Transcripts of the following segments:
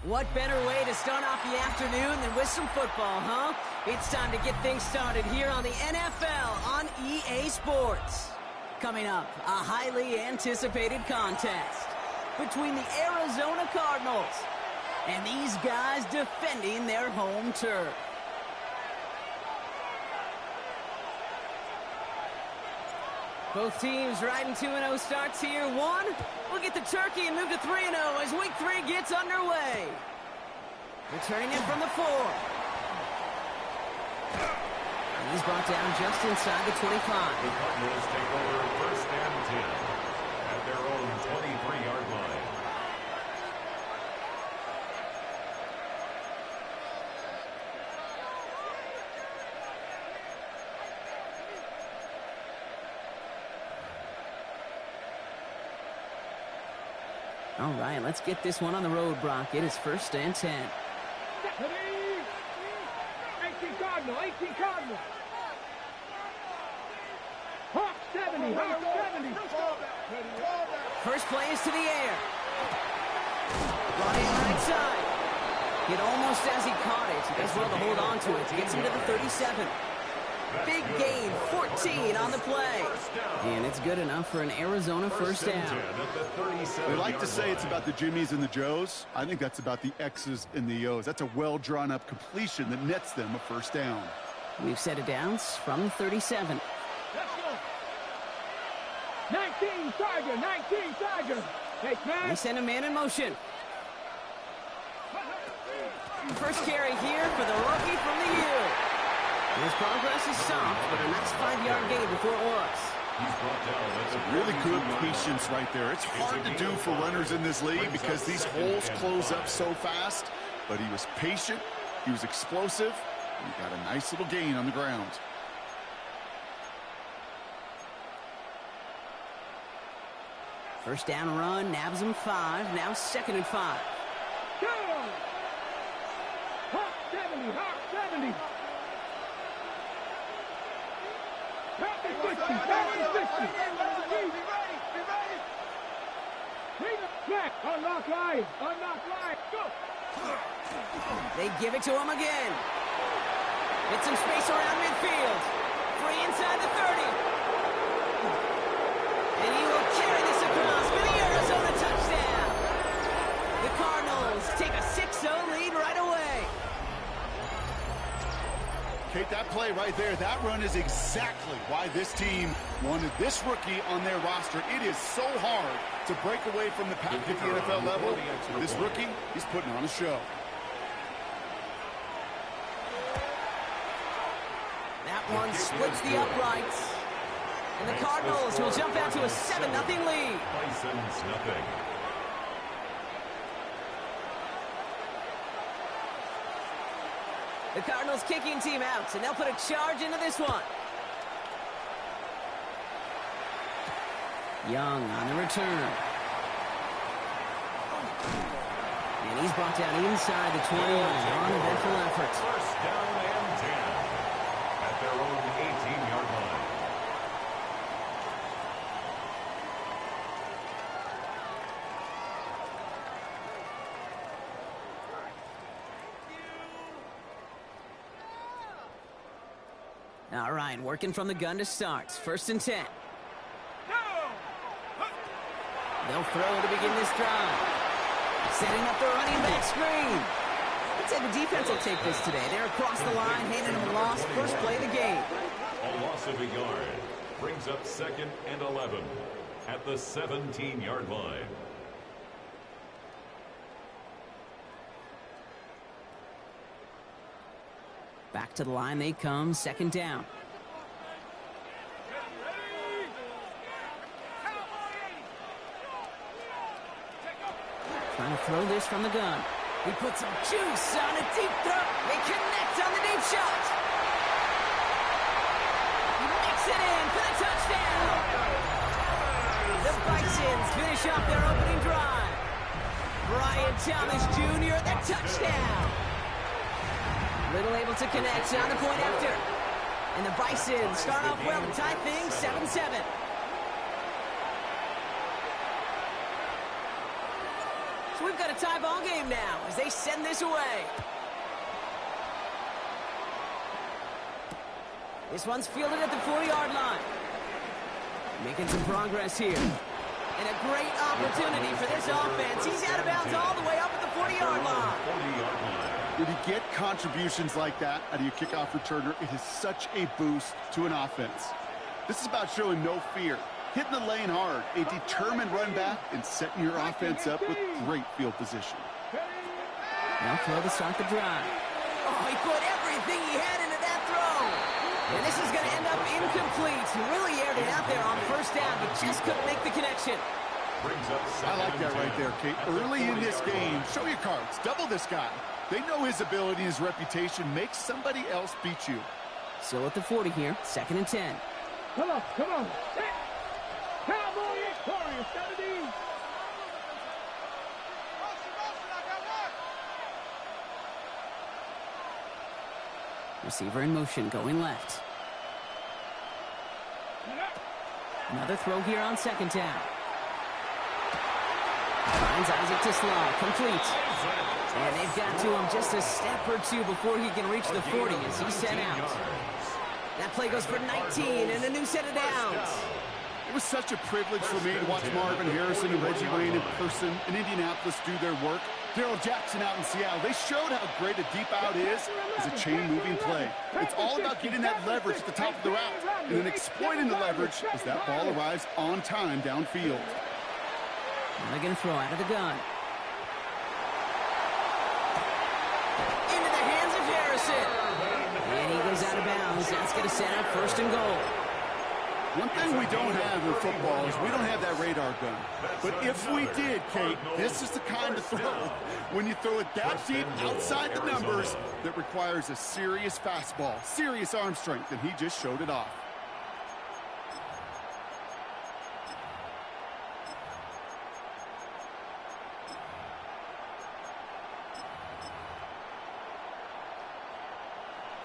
What better way to start off the afternoon than with some football, huh? It's time to get things started here on the NFL on EA Sports. Coming up, a highly anticipated contest between the Arizona Cardinals and these guys defending their home turf. Both teams riding 2-0 starts here. We'll get the turkey and move to 3-0 as Week 3 gets underway. Returning in from the 4. And he's brought down just inside the 25. The Cardinals take over first and 10 at their own 23-yard line. All right, let's get this one on the road, Brock. It is first and 10. 18 Cardinal, 18 Cardinal. Hawk 70, Hawk 70. First play is to the air. Brought in right side. It almost as he caught it. He does well to hold on to it. Gets him to the 37. Big gain, 14 on the play. And it's good enough for an Arizona first down. We like to say it's about the Jimmies and the Joes. I think that's about the X's and the O's. That's a well-drawn-up completion that nets them a first down. We've set it down from 37. Let's go. 19 Tiger, 19 Tiger. Hey, man. We send a man in motion. First carry here for the rookie from the year. His progress is soft, but a nice 5-yard gain before it was. Really good patience right there. It's hard to do for runners in this league because these holes close up so fast. But he was patient, he was explosive, and he got a nice little gain on the ground. First down run, nabs him 5, now 2nd and 5. Go! Hawk 70, Hawk 70. Unlock line! Unlock line! Go! They give it to him again. Get some space around midfield. Free inside the 30. And he will carry this across for the Arizona touchdown. The Cardinals take a 6-0 lead right away. Kate, that play right there, that run is exactly why this team wanted this rookie on their roster. It is so hard to break away from the pack at the NFL level. This rookie, he's putting on a show. That one splits the uprights. And the Cardinals will jump out to a 7-0 lead. Bisons nothing. The Cardinals kicking team out, and they'll put a charge into this one. Young on the return. And he's brought down inside the 20 on an uneventful effort. First down and 10 at their own 18-yard line. All right, working from the gun to start. First and 10. They'll throw to begin this drive. Setting up the running back screen. I'd say the defense will take this today. They're across the line, handing them a loss. First play of the game. A loss of a yard brings up 2nd and 11 at the 17-yard line. Back to the line they come, 2nd down. Trying to throw this from the gun. He puts some juice on a deep throw. They connect on the deep shot. He makes it in for the touchdown. The Bisons finish off their opening drive. Brian Thomas Jr., the touchdown. Little able to connect on the point after. And the Bisons start off well to tie things 7-7. we've got a tie ball game now as they send this away. This one's fielded at the 40-yard line. Making some progress here. And a great opportunity for this offense. He's out of bounds all the way up at the 40-yard line. When you get contributions like that out of your kickoff returner, it is such a boost to an offense. This is about showing no fear, hitting the lane hard, a determined run back, and setting your offense up with great field position. Now throw to start the drive. Oh, he put everything he had into that throw. And this is going to end up incomplete. He really aired it out there on first down, but just couldn't make the connection. I like that right there, Kate. Early in this game, show your cards. Double this guy. They know his ability and his reputation makes somebody else beat you. Still at the 40 here, 2nd and 10. Come on, come on. Cowboy victorious, 17. Receiver in motion, going left. Another throw here on 2nd down. Finds Isaac to Slaw, complete. And they've got to him just a step or two before he can reach the 40 as he's sent out. That play goes for 19 and a new set of downs. It was such a privilege for me to watch Marvin Harrison and Reggie Wayne in person in Indianapolis do their work. Darrell Jackson out in Seattle, they showed how great a deep out is as a chain-moving play. It's all about getting that leverage at the top of the route and then exploiting the leverage as that ball arrives on time downfield. Now they're going to throw out of the gun. Into the hands of Harrison. And he goes out of bounds. That's going to set up 1st and goal. One thing we don't have in football is we don't have that radar gun. But if we did, Kate, this is the kind of throw, when you throw it that deep outside the numbers, that requires a serious fastball, serious arm strength, and he just showed it off.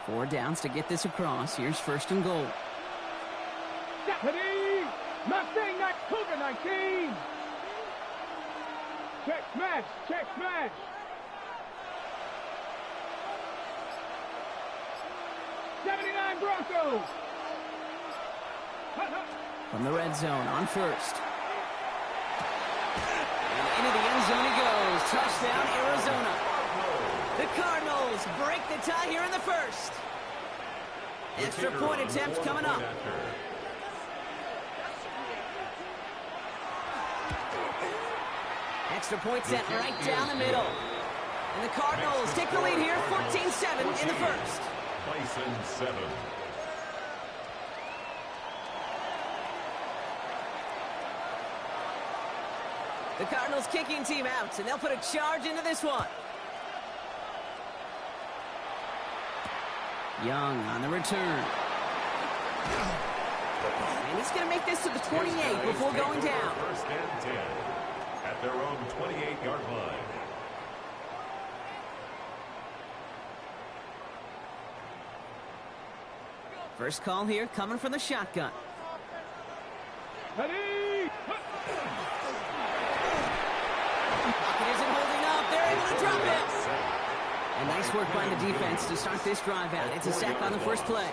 Four downs to get this across. Here's 1st and goal. Deputy! Mustang, not Cougar 19! Check smash! Check smash! '79 Broncos! From the red zone on 1st. And into the end zone he goes. Touchdown, Arizona. The Cardinals break the tie here in the 1st. Extra point attempt coming up. Extra point set right down the middle. And the Cardinals take the lead here, 14-7 in the 1st. Bison 7. The Cardinals kicking team out, and they'll put a charge into this one. Young on the return. And he's going to make this to the 28 before going down. 1st and 10 at their own 28-yard line. First call here coming from the shotgun. Ready! Pocket isn't holding up. They're able to drop it. And nice work by the defense to start this drive out. It's a sack on the first play.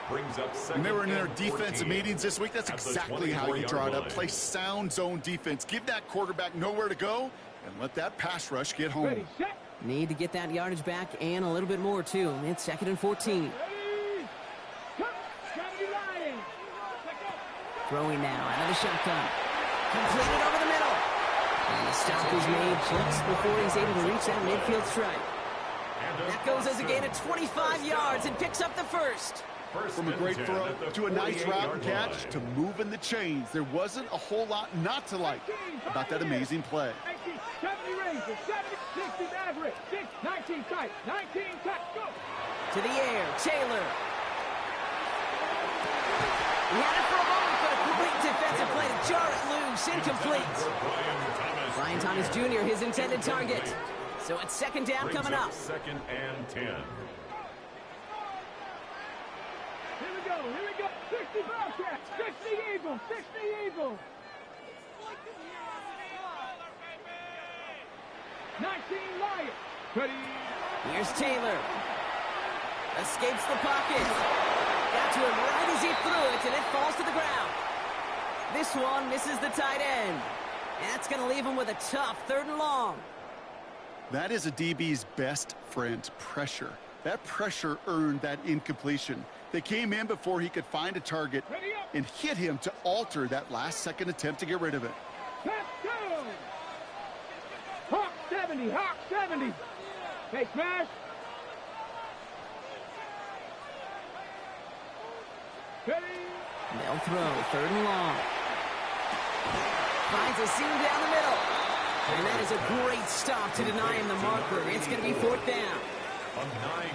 When they were in their defensive meetings this week, that's exactly how you draw it up. Play sound zone defense. Give that quarterback nowhere to go and let that pass rush get home. Ready, set! Need to get that yardage back and a little bit more, too. It's 2nd and 14. Ready! Cut! Gotta be lying! Throwing now out of the shotgun. Completed over the middle. And the stop is made just before he's able to reach that midfield strike. That goes as a gain of 25 yards and picks up the 1st. From a great throw to a nice route and catch to moving the chains. There wasn't a whole lot not to like about that amazing play. 70 Rangers, 70, 60 Maverick, 6, 19 tight, 19 tight, go! To the air, Taylor. He had it for a moment, but a complete defensive play to jar it loose, incomplete. Brian Thomas Jr., his intended target. So it's 2nd down coming up. 2nd and 10. Here we go, 60 Bobcats, 60 Eagles, 60 Eagles. 19 Lions. Ready. Here's Taylor. Escapes the pocket. Got to him right as he threw it, and it falls to the ground. This one misses the tight end. And that's going to leave him with a tough 3rd and long. That is a DB's best friend, pressure. That pressure earned that incompletion. They came in before he could find a target and hit him to alter that last-second attempt to get rid of it. Touchdown! Hawk 70, Hawk 70. Hey, smash. Ready. They'll throw 3rd and long. Finds a seam down the middle. And that is a great stop to deny him the marker. It's going to be 4th down.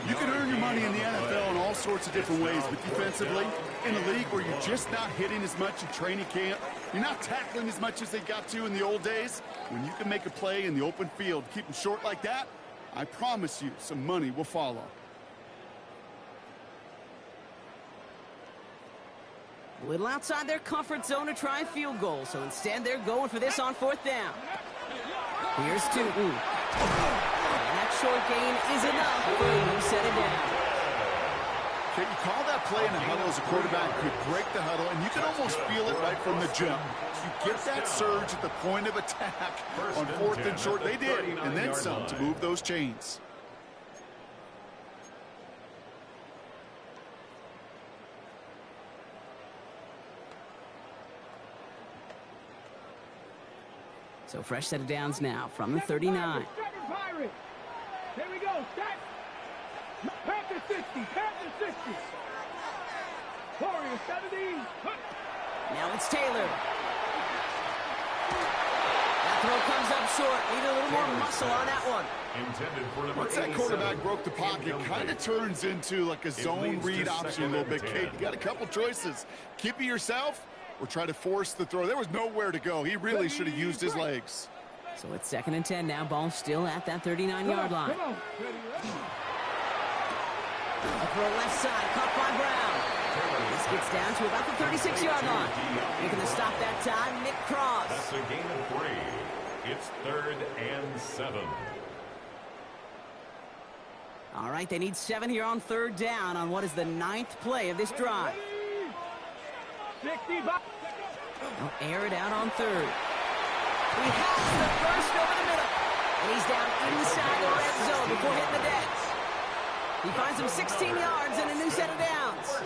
You can earn your money in the NFL in all sorts of different ways, but defensively, in a league where you're just not hitting as much in training camp, you're not tackling as much as they got to in the old days, when you can make a play in the open field, keep them short like that, I promise you some money will follow. A little outside their comfort zone to try a field goal, so instead they're going for this on 4th down. Here's Tootin. And that short gain is enough for him to set it down. Okay, you call that play in the huddle as a quarterback, you break the huddle, and you can almost feel it right from the jump. You get that surge at the point of attack on 4th and short. They did, and then some to move those chains. So fresh set of downs now from the 39. Here we go. Set. Panther 60. Panther 60. Warrior 70. Now it's Taylor. That throw comes up short. Need a little more muscle on that one. Once that quarterback broke the pocket, kind of turns into like a zone read option a little bit. Kate, you got a couple choices. Keep it yourself or try to force the throw. There was nowhere to go. He really should have used his legs. So it's 2nd and 10 now. Ball still at that 39-yard line. A throw left side, caught by Brown. This gets down to about the 36-yard line. Making the stop that time, Nick Cross. That's a gain of 3. It's 3rd and 7. All right, they need 7 here on 3rd down on what is the 9th play of this drive. They'll air it out on 3rd. He has the first over the middle. And he's down inside the red zone before hitting the decks. He finds him 16 yards and a new set of downs.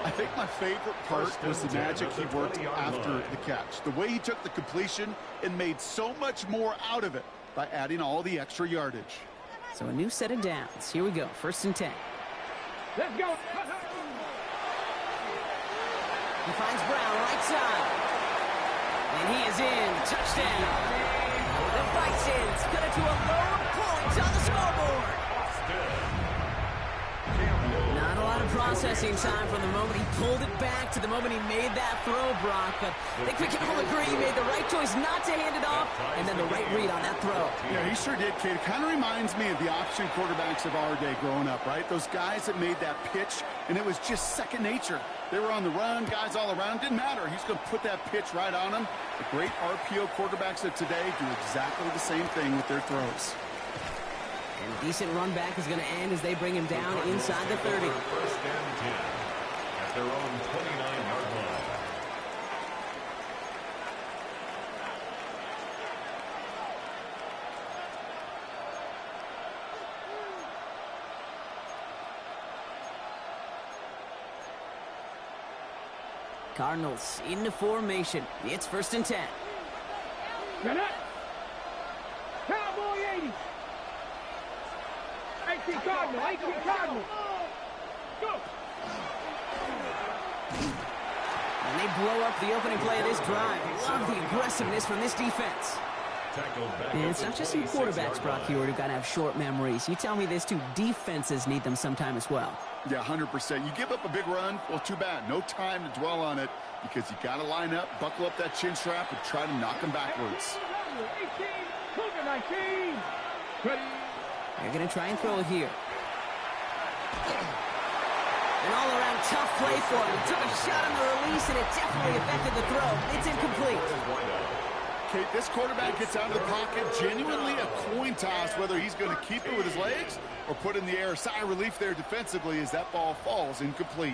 I think my favorite part was the magic he worked after the catch. The way he took the completion and made so much more out of it by adding all the extra yardage. So a new set of downs. Here we go, 1st and 10. Let's go. He finds Brown right side. And he is in. Touchdown. The Bisons cut it to a low point on the scoreboard. Not a lot of processing time from the moment he pulled it back to the moment he made that throw, Brock. But I think we can all agree he made the right choice not to hand it off, and then the right read on that throw. Yeah, he sure did, kid. It kind of reminds me of the option quarterbacks of our day growing up, right? Those guys that made that pitch, and it was just second nature. They were on the run, guys all around. Didn't matter. He's going to put that pitch right on them. The great RPO quarterbacks of today do exactly the same thing with their throws. And a decent run back is going to end as they bring him down inside the 30. 1st and 10 at their own 29-yard line. Cardinals into formation. It's 1st and 10. Get up. Cowboy 80. 18 Cardinal. 18 Cardinal. Go. And they blow up the opening play of this drive. Love the aggressiveness from this defense. And it's not just some quarterbacks, Brock, here who've got to have short memories. You tell me this too, defenses need them sometime as well. Yeah, 100%. You give up a big run, well, too bad. No time to dwell on it because you got to line up, buckle up that chin strap, and try to knock them backwards. 18, 19. Ready. They're going to try and throw it here. An all-around tough play for him. He took a shot on the release, and it definitely affected the throw. It's incomplete. Kate, this quarterback gets out of the pocket, genuinely a coin toss, whether he's going to keep it with his legs or put it in the air. Sigh of relief there defensively as that ball falls incomplete.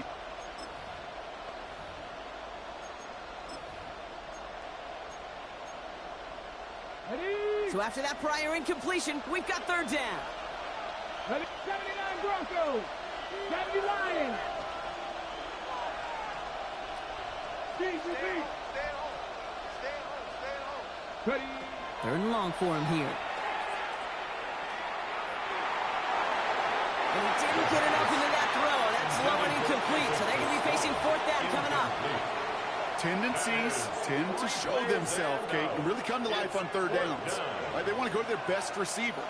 So after that prior incompletion, we've got third down. 79 Broncos, 70 Lions. Ready. Third and long for him here. And he didn't get enough into that throw. That's low and incomplete, so they're going to be facing fourth down coming up. Tendencies tend to show themselves, Kate, and really come to life on third downs. Right? They want to go to their best receiver.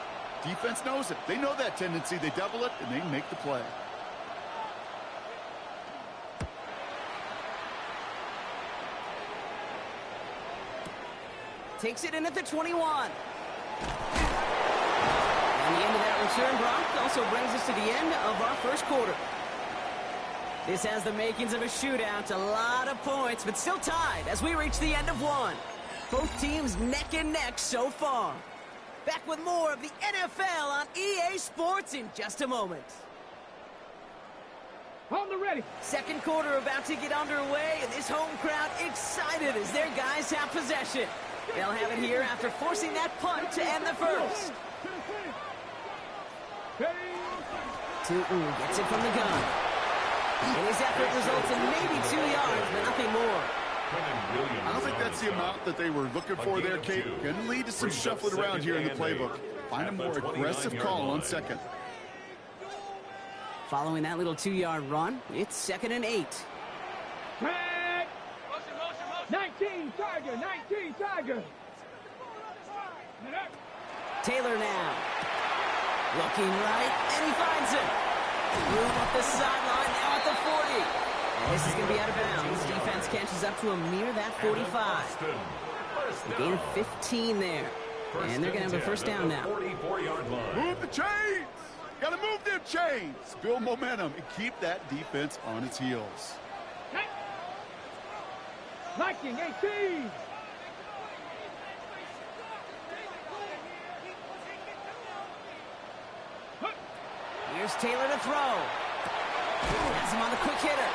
Defense knows it. They know that tendency. They double it, and they make the play. Takes it in at the 21. And the end of that return, Brock, also brings us to the end of our first quarter. This has the makings of a shootout, a lot of points, but still tied as we reach the end of one. Both teams neck and neck so far. Back with more of the NFL on EA Sports in just a moment. On the ready. Second quarter about to get underway, and this home crowd excited as their guys have possession. They'll have it here after forcing that punt to end the first. Tootin gets it from the gun. And his effort results in maybe 2 yards, but nothing more. I don't think that's the amount that they were looking for there, Kate. Going to lead to some shuffling around here in the playbook. Find a more aggressive call on second. Following that little 2-yard run, it's 2nd and 8. 19 Tiger, 19 Tiger. Taylor now. Looking right, and he finds it. Move up the sideline, now at the 40. And this is going to be out of bounds. Defense catches up to him near that 45. A gain of 15 there. And they're going to have a first down now. Move the chains. Got to move them chains. Build momentum and keep that defense on its heels. Viking 18. Here's Taylor to throw. Has him on the quick hitter.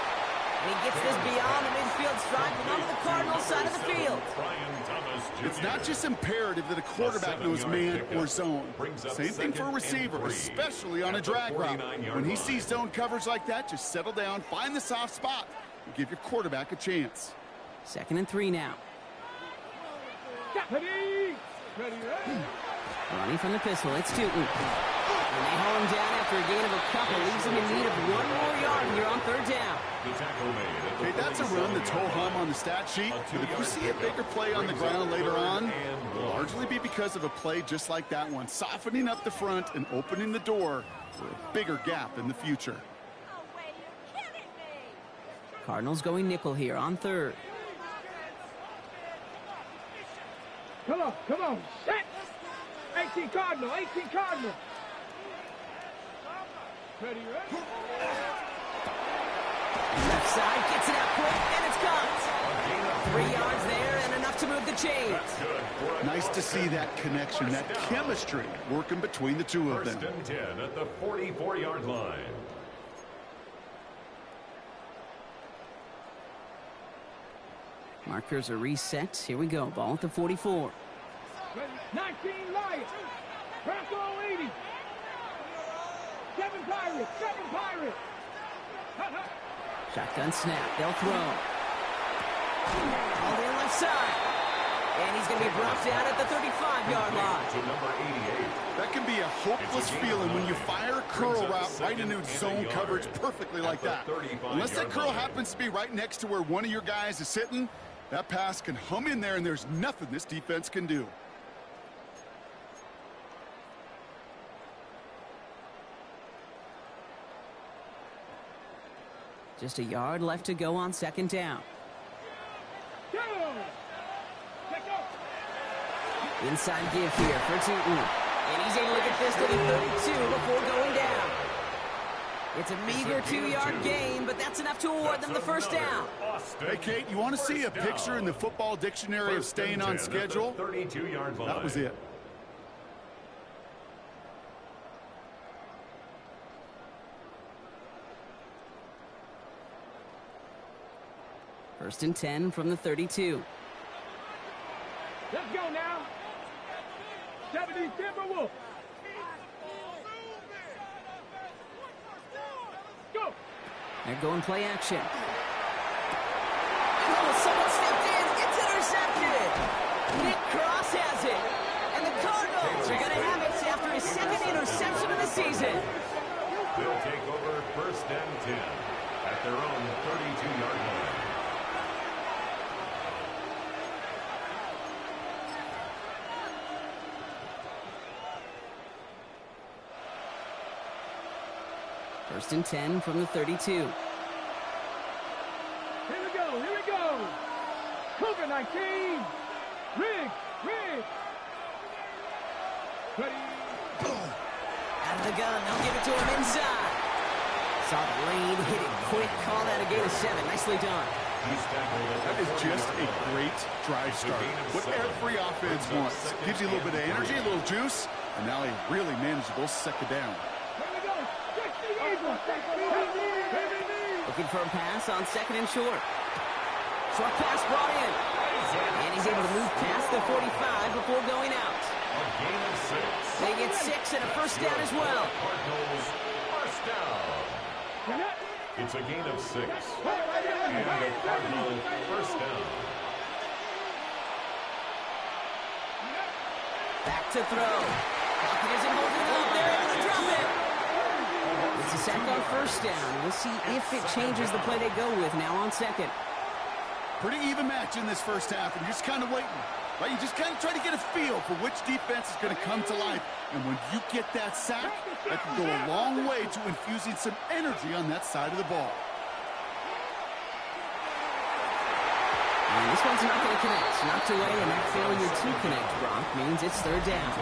And he gets this beyond the midfield stripe and onto the Cardinals side of the field. It's not just imperative that a quarterback knows man or zone. Same thing for a receiver, especially on a drag route. When he sees zone coverage like that, just settle down, find the soft spot, and give your quarterback a chance. 2nd and 3 now. Ready. Running from the pistol, it's Tootin. And they haul him down after a gain of a couple, leaves him in need of 1 more yard here on third down. Okay, that's a run that's ho-hum on the stat sheet, but if you see a bigger play on the ground later on, it'll largely be because of a play just like that one, softening up the front and opening the door for a bigger gap in the future. Cardinals going nickel here on third. Come on. Set. 18 Cardinal, 18 Cardinal. Ready. Left side, gets it out quick, and it's caught. 3 yards there and enough to move the chains. Nice to see that connection, that chemistry working between the two of them. First and 10 at the 44-yard line. Markers are reset. Here we go. Ball at the 44. 19 Lions. Bronco 80. 7 Pirates. Shotgun snap. They'll throw. All the left side. And he's going to be brought down at the 35-yard line. To number 88. That can be a hopeless feeling when you fire a curl route right into zone coverage perfectly like that. Unless that curl happens to be right next to where one of your guys is sitting, that pass can hum in there, and there's nothing this defense can do. Just a yard left to go on second down. Inside give here for Tootin. And he's able to get this to the 32 before going down. It's a meager 2-yard gain, but that's enough to award them the first down. Hey, Kate, you want to see a picture in the football dictionary of staying on schedule? 32-yard line. That was it. First and 10 from the 32. Let's go now. 70 Timberwolves. Go. They're going play action. Oh, someone stepped in. It's intercepted. Nick Cross has it. And the Cardinals are going to have it after his second interception of the season. They'll take over first and 10 at their own 32-yard line. First and 10 from the 32. Here we go. Here we go. Cougar 19. Rig. Ready. Out of the gun. They'll give it to him inside. Saw the lane. Hit it quick. Call that a gain of 7. Nicely done. That is just a great drive start. What every offense wants. Gives you a little bit of energy, a little juice, and now a really manageable second down. Looking for a pass on second and short. Short pass brought in. And he's able to move past the 45 before going out. A gain of 6. They get 6 and a first down as well. Cardinals first down. It's a gain of 6. And a Cardinal first down. Back to throw. Pocket isn't holding it up. They're able to drop it. It's a sack on first down. We'll see if it changes the play they go with now on second. Pretty even match in this first half, and you're just kind of waiting. Right? You just kind of try to get a feel for which defense is going to come to life. And when you get that sack, that can go a long way to infusing some energy on that side of the ball. And this one's not going to connect. Knocked away, and that failure to connect, Brock, means it's third down.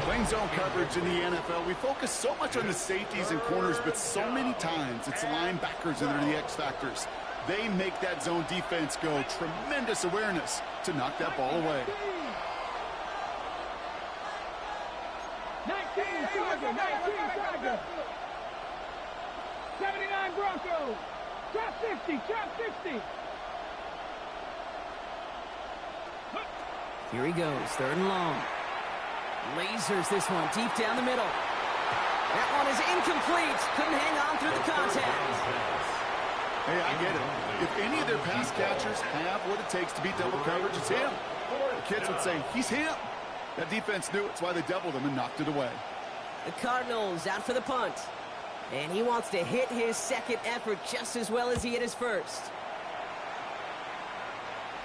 Playing zone coverage in the NFL, we focus so much on the safeties and corners, but so many times it's the linebackers that are the X factors. They make that zone defense go. Tremendous awareness to knock that ball away. 19 Tiger. 79 Broncos. Trap 50. Here he goes, third and long. Lasers this one deep down the middle. That one is incomplete. Couldn't hang on through the contact. Hey, I get it. If any of their pass catchers have what it takes to beat double coverage, it's him. The kids would say, he's him. That defense knew it. That's why they doubled him and knocked it away. The Cardinals out for the punt. And he wants to hit his second effort just as well as he hit his first.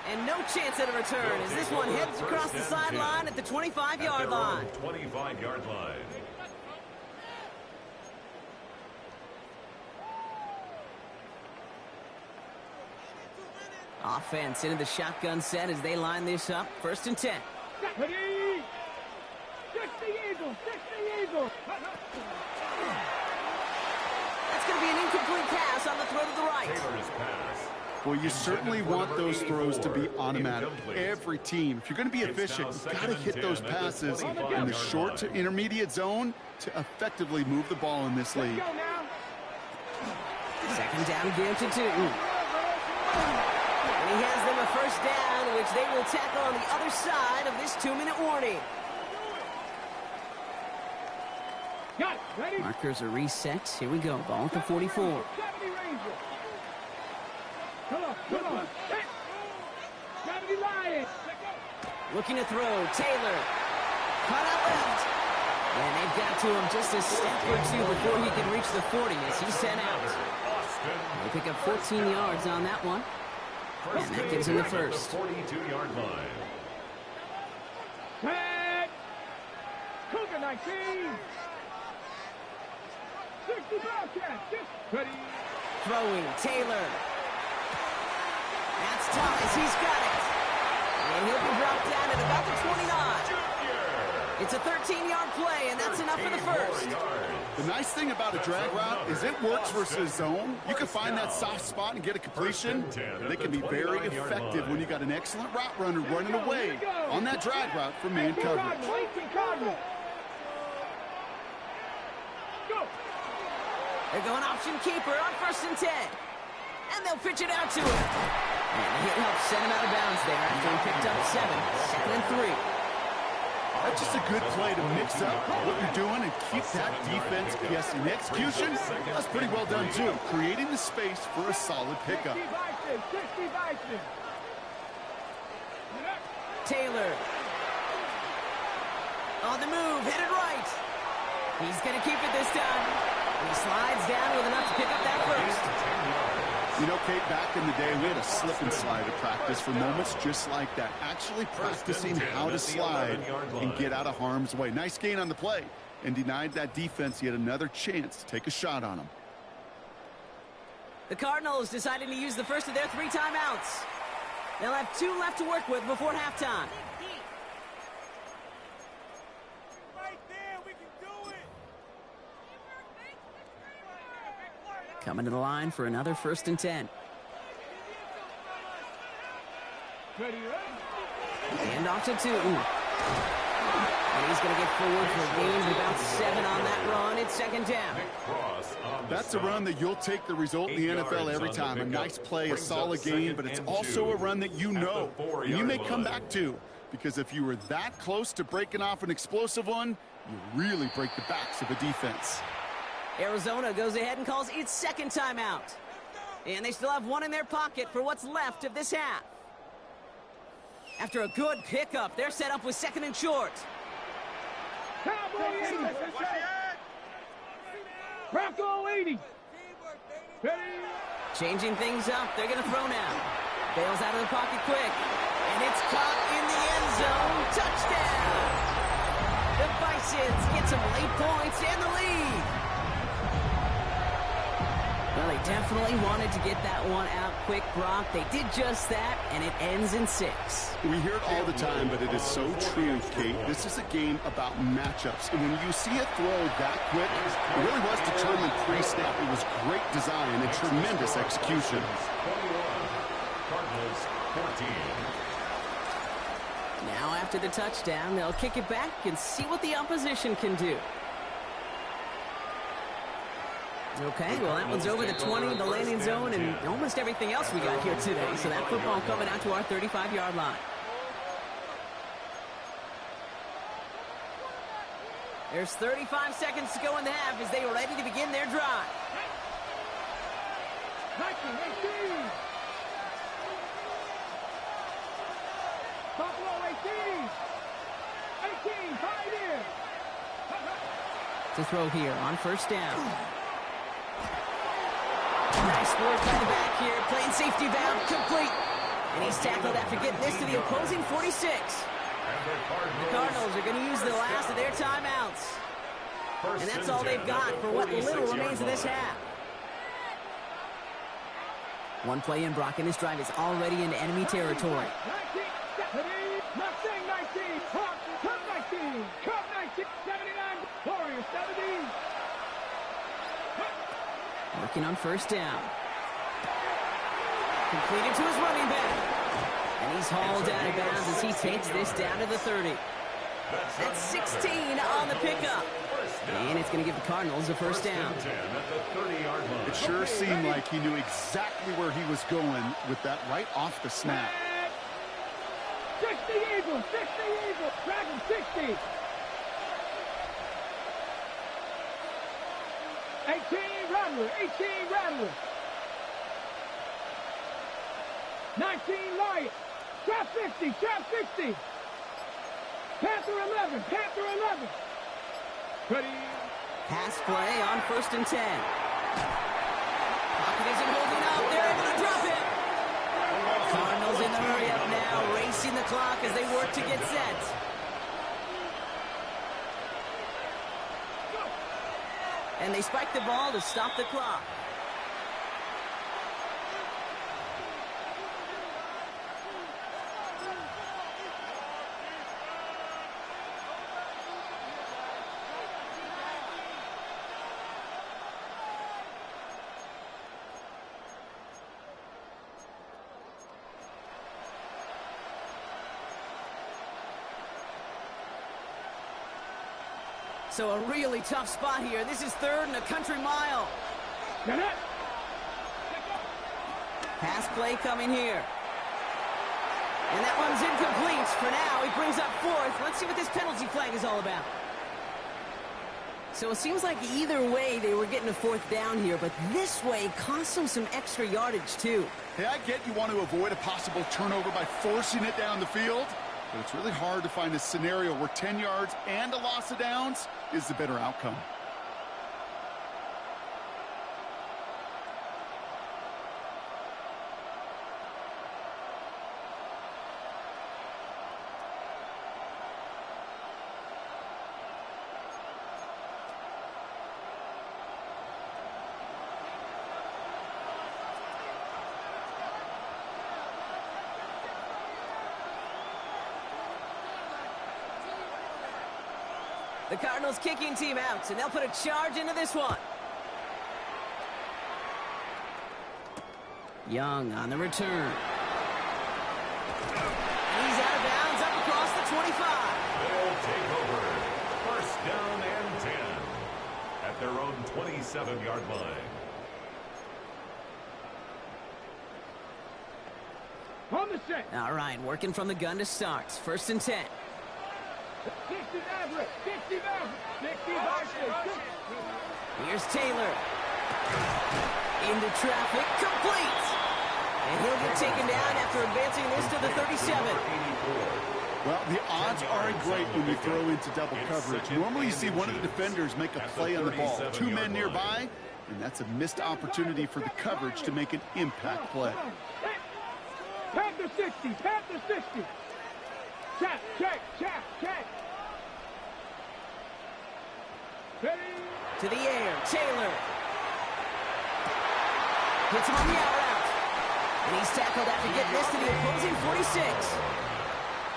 And no chance at a return as this one heads across the sideline at the 25-yard line. 25-yard line. Offense into the shotgun set as they line this up. First and 10. Ready. 60 Eagles. That's going to be an incomplete pass on the throw to the right. Taylor's pass. Well, you certainly want those throws to be automatic. Every team, if you're going to be efficient, you've got to hit those passes in the short to intermediate zone to effectively move the ball in this league. Second down again to 2. And he has them a first down, which they will tackle on the other side of this 2-minute warning. Got it. Ready. Markers are reset. Here we go. Ball at the 44. 70 Rangers. Come on. 70 Lions. Looking to throw. Taylor. Cut out left. And they've got to him just a step or two before he can reach the 40 as he's sent out. They pick up 14 yards on that one. And that gives him the first. 42-yard line. Tag. Cougar 19. 60 Bobcats. Ready. Throwing. Taylor. That's Thomas. He's got it. And he'll be brought down at about the 29. It's a 13-yard play, and that's enough for the first. The nice thing about a drag route is it works versus zone. You can find that soft spot and get a completion. They can be very effective when you got an excellent route runner running away on that drag route from man coverage. They're going option keeper on 1st and 10. And they'll pitch it out to him. And the hit helps send him out of bounds there after he picked up 7. 2nd and 3. That's just a good play to mix up what you're doing and keep that defense guessing. The execution, that's pretty well done too. Creating the space for a solid pickup. Taylor. On the move, headed right. He's going to keep it this time. He slides down with enough to pick up that first. You know, Kate, back in the day, we had a slip and slide at practice for moments just like that. Actually practicing how to slide and get out of harm's way. Nice gain on the play and denied that defense yet another chance to take a shot on him. The Cardinals decided to use the first of their 3 timeouts. They'll have 2 left to work with before halftime. Coming to the line for another 1st and 10. And off to 2. And he's going to get forward for a gain of about 7 on that run. It's 2nd down. That's a run that you'll take the result in the NFL every time. A nice play, a solid gain, but it's also a run that you know. And you may come back to, because if you were that close to breaking off an explosive one, you really break the backs of a defense. Arizona goes ahead and calls its 2nd timeout. And they still have 1 in their pocket for what's left of this half. After a good pickup, they're set up with 2nd and short. Bronco 80. Changing things up, they're going to throw now. Bails out of the pocket quick. And it's caught in the end zone. Touchdown! The Bisons get some late points and the lead. Well, they definitely wanted to get that one out quick, Brock. They did just that, and it ends in 6. We hear it all the time, but it is so true, Kate. This is a game about matchups. And when you see a throw that quick, it really was determined pre-snap. It was great design and tremendous execution. 21, Cardinals 14. Now, after the touchdown, they'll kick it back and see what the opposition can do. Okay, well, that one's over the 20, the landing zone, and almost everything else we got here today. So that football coming out to our 35-yard line. There's 35 seconds to go in the half as they are ready to begin their drive. 19-18. Buffalo 18. 18, 5 in. To throw here on 1st down. Nice work by the back here, playing safety valve, complete. And he's tackled after getting this to the opposing 46. The Cardinals are going to use the last of their timeouts. And that's all they've got for what little remains of this half. One play in, Brock, and this drive is already into enemy territory. 19, 19, Cup 19, 79, Warriors 70. Working on 1st down. Completed to his running back. And he's hauled out of bounds as he takes this down to the 30. That's 16 on the pickup. And it's going to give the Cardinals a 1st down. It sure seemed like he knew exactly where he was going with that right off the snap. 60 Eagles, 60 Eagles, Dragon 60. 18 Rattler, 18 Rattler. 19 Lion, trap 50, trap 50. Panther 11, Panther 11. Ready. Pass play on 1st and 10. Pocket isn't holding up. They're able to drop it. Cardinals in the hurry up now, racing the clock as they work to get set. And they spike the ball to stop the clock. So a really tough spot here. This is 3rd and a country mile. Pass play coming here. And that one's incomplete for now. He brings up 4th. Let's see what this penalty flag is all about. So it seems like either way they were getting a 4th down here, but this way cost them some extra yardage too. Hey, I get you want to avoid a possible turnover by forcing it down the field, but it's really hard to find a scenario where 10 yards and a loss of downs is the better outcome. The Cardinals kicking team out, and they'll put a charge into this one. Young on the return. And he's out of bounds up across the 25. They'll take over. 1st down and 10 at their own 27-yard line. On the set. All right, working from the gun to start. 1st and 10. 60 Maverick. 60 Maverick. 60 Maverick. Here's Taylor. Into traffic. Complete. And he'll get taken down after advancing this to the 37. Well, the odds aren't great when you throw into double coverage. Normally you see one of the defenders make a play on the ball. 2 men nearby, and that's a missed opportunity for the coverage to make an impact play. Panther 60. Panther 60. Check, check, check, check. Ready? To the air, Taylor. Hits him on the out route. And he's tackled after getting this to the opposing 46.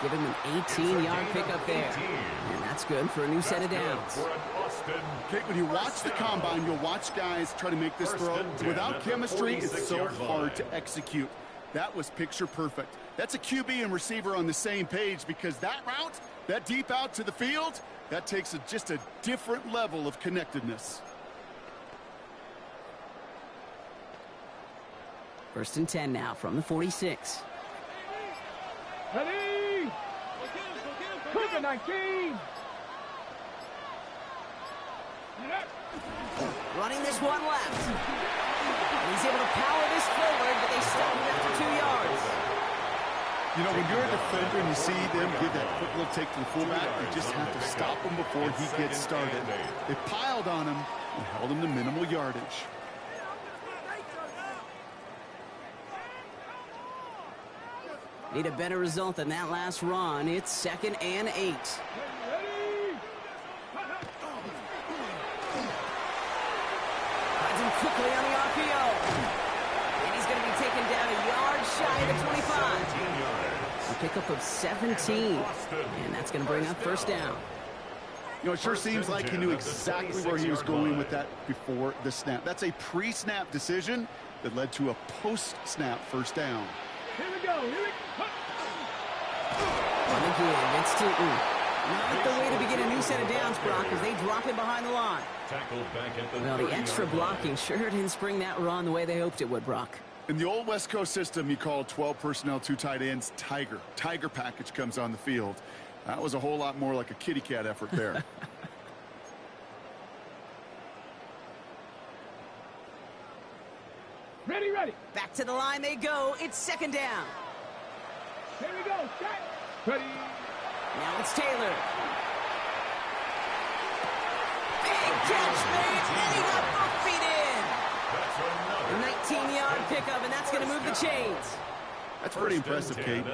Give him an 18-yard pickup there. And that's good for a new set of downs. Okay, when you watch the combine, you'll watch guys try to make this throw. Without chemistry, it's so hard to execute. That was picture perfect. That's a QB and receiver on the same page, because that route, that deep out to the field, that takes just a different level of connectedness. 1st and 10 now from the 46. Ready? Cougar 19. Running this one left. And he's able to power this forward, but they stop him after 2 yards. You know, when you're a defender and you see them give that quick little take to the fullback, you just have to stop him before he gets started. They piled on him and held him to minimal yardage. Need a better result than that last run. It's 2nd and 8. Ready? Finds him quickly on the RPO. And he's going to be taken down a yard shy of the 25. A pickup of 17. And that's going to bring up 1st down. You know, it sure seems like he knew exactly where he was going with that before the snap. That's a pre-snap decision that led to a post-snap 1st down. Here we go. Here we go. On the give, it's Tootin. Not the way to begin a new set of downs, Brock, as they drop it behind the line. Well, the extra blocking sure didn't spring that run the way they hoped it would, Brock. In the old West Coast system, you call 12 personnel, 2 tight ends, Tiger. Tiger package comes on the field. That was a whole lot more like a kitty cat effort there. Ready, ready. Back to the line they go. It's 2nd down. Here we go. Set. Ready. Now it's Taylor. Big catch made, and he got both feet in. A 19-yard pickup, and that's going to move the chains. That's pretty impressive, Kate.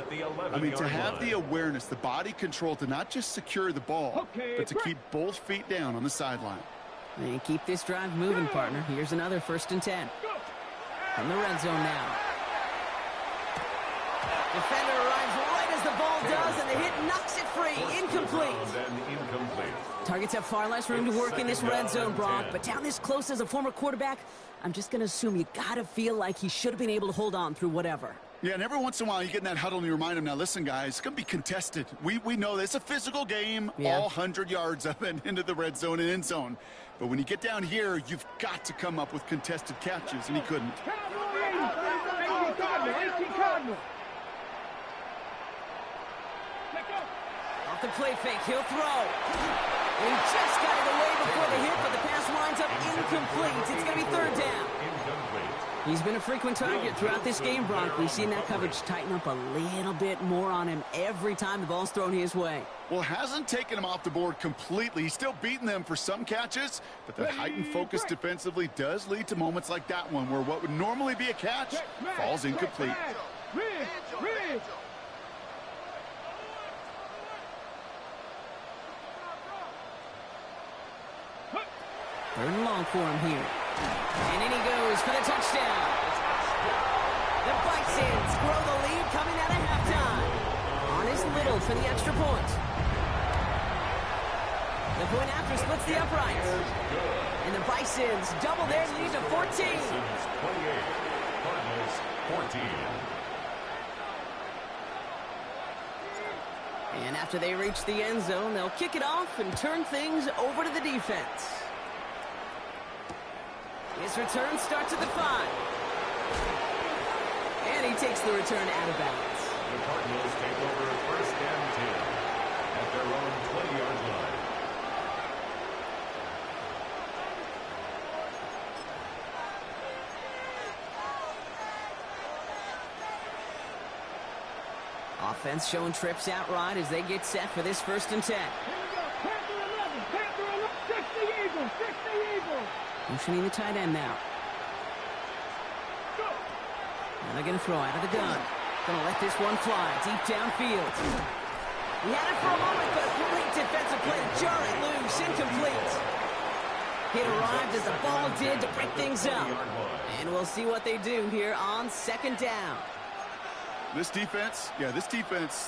I mean, to have the awareness, the body control to not just secure the ball, but to keep both feet down on the sideline. And keep this drive moving, partner. Here's another 1st and 10. From the red zone now. Defender arrives right as the ball does, and the hit knocks it free. Incomplete. Targets have far less room to work in this red zone, Brock, but down this close as a former quarterback, I'm just going to assume you got to feel like he should have been able to hold on through whatever. Yeah, and every once in a while you get in that huddle and you remind them, now listen, guys, it's going to be contested. We know this. It's a physical game, all 100 yards of it into the red zone and end zone. But when you get down here, you've got to come up with contested catches, and he couldn't. 18 Cardinal. Off the play fake, he'll throw. And he just got it away before the hit, but the pass winds up incomplete. It's going to be third down. He's been a frequent target throughout this game, Brock. We've seen that coverage tighten up a little bit more on him every time the ball's thrown his way. Well, hasn't taken him off the board completely. He's still beating them for some catches, but that heightened focus defensively does lead to moments like that one where what would normally be a catch falls incomplete. Third and long for him here. And in he goes for the touchdown. The Bisons grow the lead coming out of halftime. On is Little for the extra point. The point after splits the uprights. And the Bisons double their lead to 14. Bisons 28, Cardinals 14. And after they reach the end zone, they'll kick it off and turn things over to the defense. His return starts at the 5. And he takes the return out of bounds. The Cardinals take over first and 10 at their own 20-yard line. Offense showing trips out right as they get set for this first and 10. Motioning the tight end now. And they're going to throw out of the gun. Going to let this one fly deep downfield. He had it for a moment, but a late defensive play to jar it loose. Incomplete. Hit arrived as the ball did to break things up. And we'll see what they do here on second down. This defense,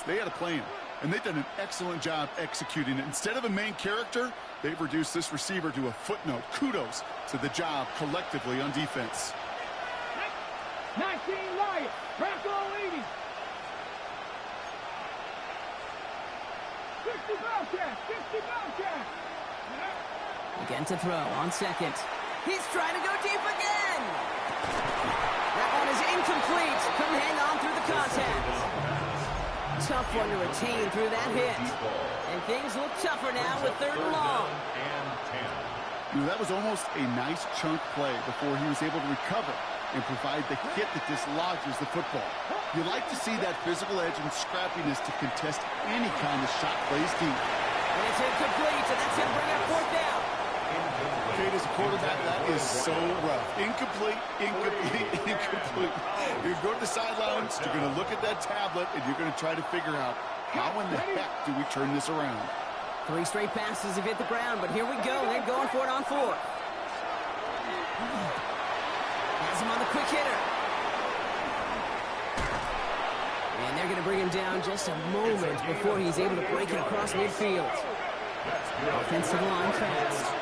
they had a plan. And they've done an excellent job executing it. Instead of a main character, they've reduced this receiver to a footnote. Kudos to the job collectively on defense. 19 Lions, Bronco 80. 60 Bobcats, 60 Bobcats. Again to throw on second. He's trying to go deep again. That one is incomplete. Couldn't hang on through the contact. Tough one to retain through that hit. And things look tougher now with third and long. That was almost a nice chunk play before he was able to recover and provide the hit that dislodges the football. You like to see that physical edge and scrappiness to contest any kind of shot plays deep. And it's incomplete, and that's going to bring up fourth down. Kate, as a quarterback, that is so rough. Incomplete, incomplete, incomplete. You're going to go to the sidelines, you're going to look at that tablet, and you're going to try to figure out how in the heck do we turn this around. 3 straight passes have hit the ground, but here we go. They're going for it on 4. Has him on the quick hitter. And they're going to bring him down just a moment before he's able to break it across midfield. Offensive line fast.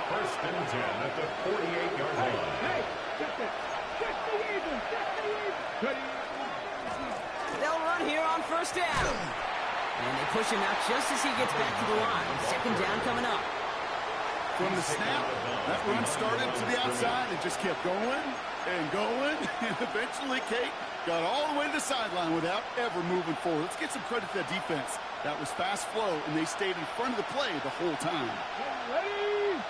First and 10 at the 48-yard line. They'll run here on first down. And they push him out just as he gets back to the line. Second down coming up. From the snap, that run started to the outside and just kept going and going. And eventually, Kate got all the way to the sideline without ever moving forward. Let's get some credit to that defense. That was fast flow, and they stayed in front of the play the whole time. Ready?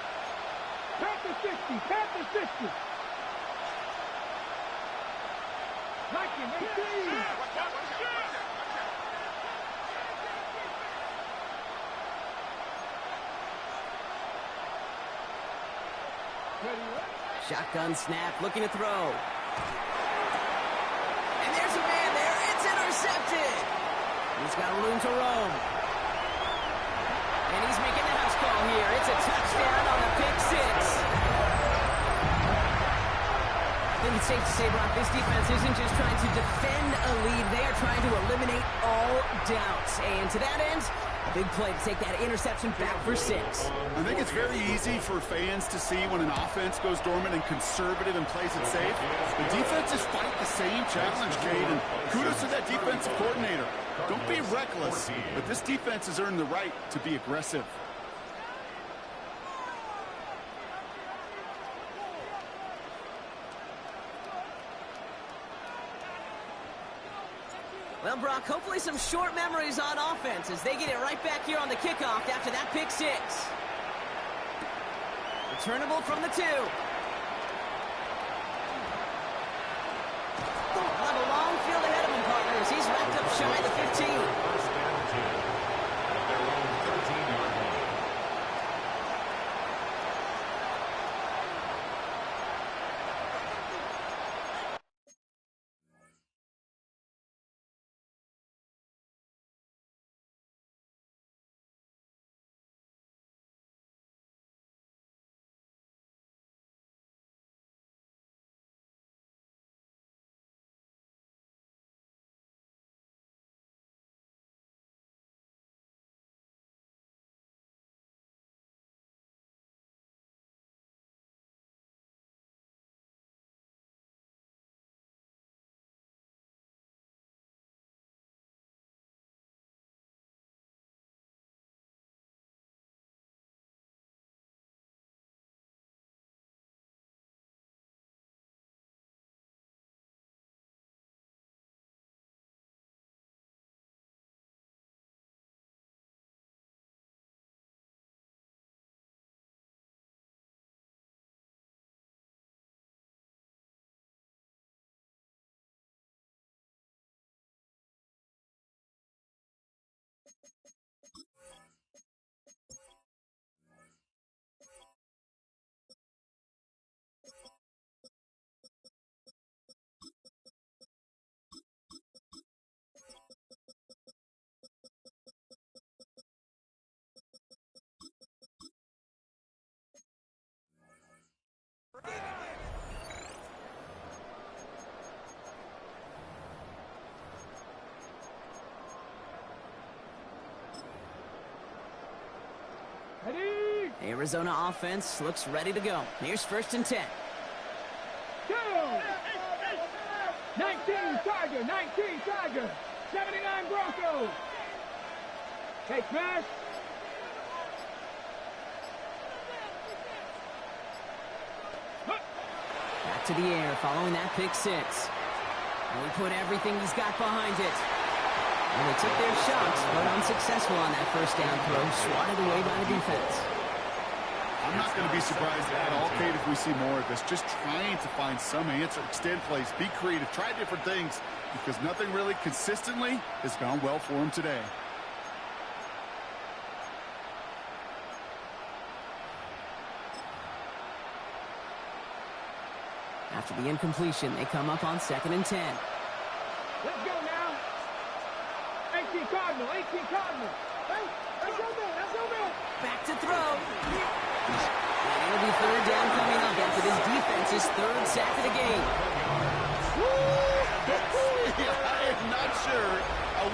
Pat the 60, pat the 60. Like him, 18. Shotgun snap, looking to throw. And there's a man there. It's intercepted. He's got room to roam. And he's making the house call here. It's a touchdown on the pick 6. I think it's safe to say, Brock, this defense isn't just trying to defend a lead. They are trying to eliminate all doubt. And to that end, a big play to take that interception back for 6. I think it's very easy for fans to see when an offense goes dormant and conservative and plays it safe. The defenses fight the same challenge, Cade, and kudos to that defensive coordinator. Don't be reckless, but this defense has earned the right to be aggressive. Well, Brock, hopefully some short memories on offense as they get it right back here on the kickoff after that pick 6. Returnable from the 2. He'll have a long field ahead of him, partners. He's wrapped up shy of the 15. First and 10 at their own 13-yard line. Ready? Arizona offense looks ready to go. Here's 1st and 10. Go! 19 Tiger, 19 Tiger, 79 Broncos. Hey, smash. Back to the air following that pick 6. And we put everything he's got behind it. And they took their shots, but unsuccessful on that 1st down throw, swatted away by the defense. I'm not going to be surprised at all, Cade, if we see more of this. Just trying to find some answer, extend plays, be creative, try different things, because nothing really consistently has gone well for him today. After the incompletion, they come up on 2nd and 10. Let's go now. 18 Cardinal, 18 Cardinal. Hey, let's go, man, let's go, man. Back to throw. And it'll be 3rd down coming up after this defense's 3rd sack of the game. I am not sure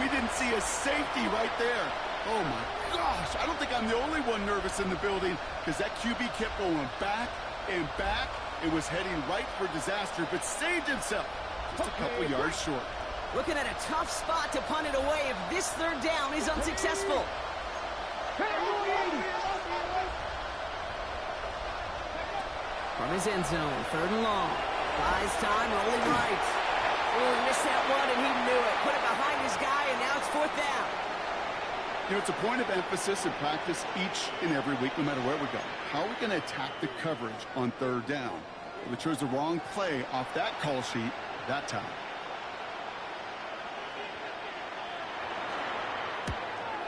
we didn't see a safety right there. Oh, my gosh. I don't think I'm the only one nervous in the building because that QB kept going back and back. It was heading right for disaster, but saved himself just a couple yards short. Looking at a tough spot to punt it away if this 3rd down is unsuccessful. From his end zone, 3rd and long. Buys time, rolling right. Oh, he missed that one, and he knew it. Put it behind his guy, and now it's 4th down. You know, it's a point of emphasis in practice each and every week, no matter where we go. How are we going to attack the coverage on 3rd down? We chose the wrong play off that call sheet that time.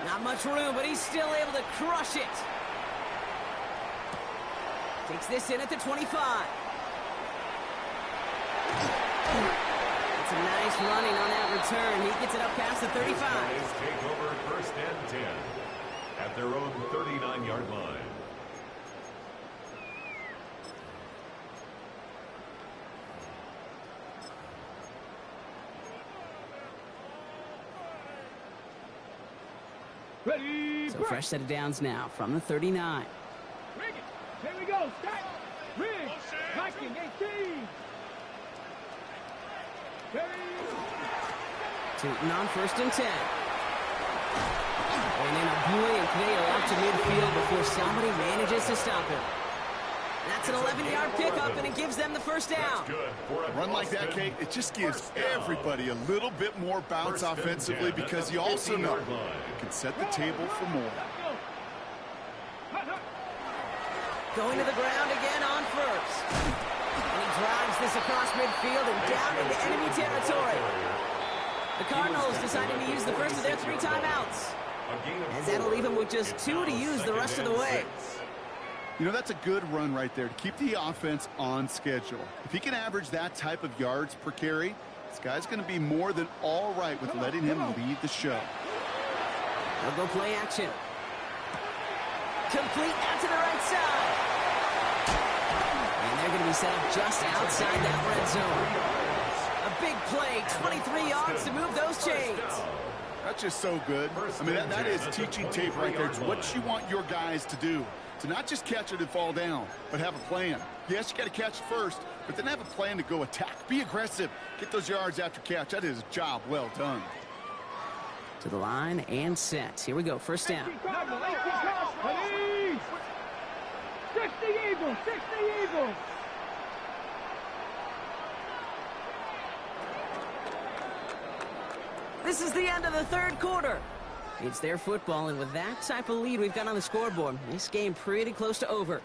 Not much room, but he's still able to crush it. Takes this in at the 25. It's a nice running on that return. He gets it up past the 35. Guys take over 1st and 10 at their own 39-yard line. Ready, So fresh set of downs now from the 39. Rig it. Here we go. Start. Rig. Viking 18. Tootin on 1st and 10. And in a blink, they are out to midfield before somebody manages to stop him. That's an 11-yard pickup, and it gives them the first down. A run like that, Kate, it just gives everybody a little bit more bounce offensively because you also know you can set the table for more. Going to the ground again on 1st. And he drives this across midfield and down into enemy territory. The Cardinals deciding to use the first of their 3 timeouts, as that'll leave them with just 2 to use the rest of the way. You know, that's a good run right there to keep the offense on schedule. If he can average that type of yards per carry, this guy's going to be more than all right with letting him lead the show. They'll go play action. Complete out to the right side. And they're going to be set up just outside that red zone. A big play, 23 yards to move those chains. That's just so good. I mean, that is teaching tape right there. It's what you want your guys to do. To not just catch it and fall down, but have a plan. Yes, you got to catch it first, but then have a plan to go attack. Be aggressive. Get those yards after catch. That is a job well done. To the line and set. Here we go, first down. 60 Eagles, 60 Eagles. This is the end of the 3rd quarter. It's their football, and with that type of lead we've got on the scoreboard, this game pretty close to over.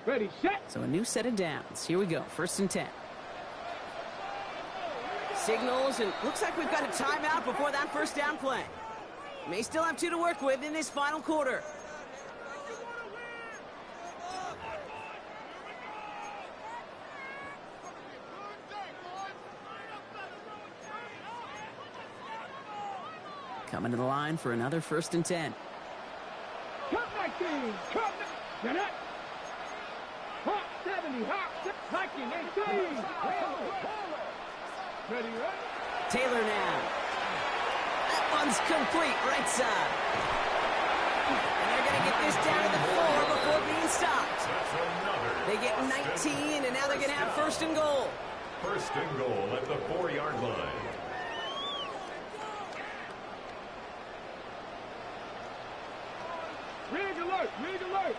Ready, set. So a new set of downs. Here we go, 1st and 10. Signals, and looks like we've got a timeout before that first down play. May still have 2 to work with in this final quarter. Coming to the line for another 1st and 10. Come back in. Come back. Hot 70. Hot Viking 18. Ready, right? Taylor now. That one's complete, right side. And they're going to get this down to the 4 before being stopped. They get 19, and now they're going to have 1st and goal. 1st and goal at the 4-yard line. Rig alert, rig alert.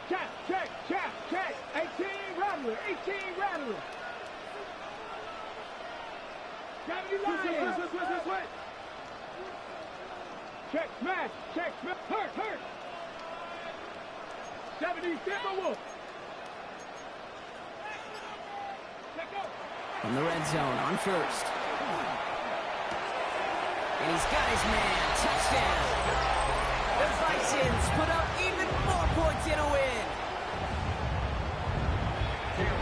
Check, check, check, check. 18 Rattler, 18 Rattler. Check, smash, hurt. 70 Timberwolf. Check out. From the red zone on 1st. And he's got his man. Touchdown. The Bisons put up even more points in a win.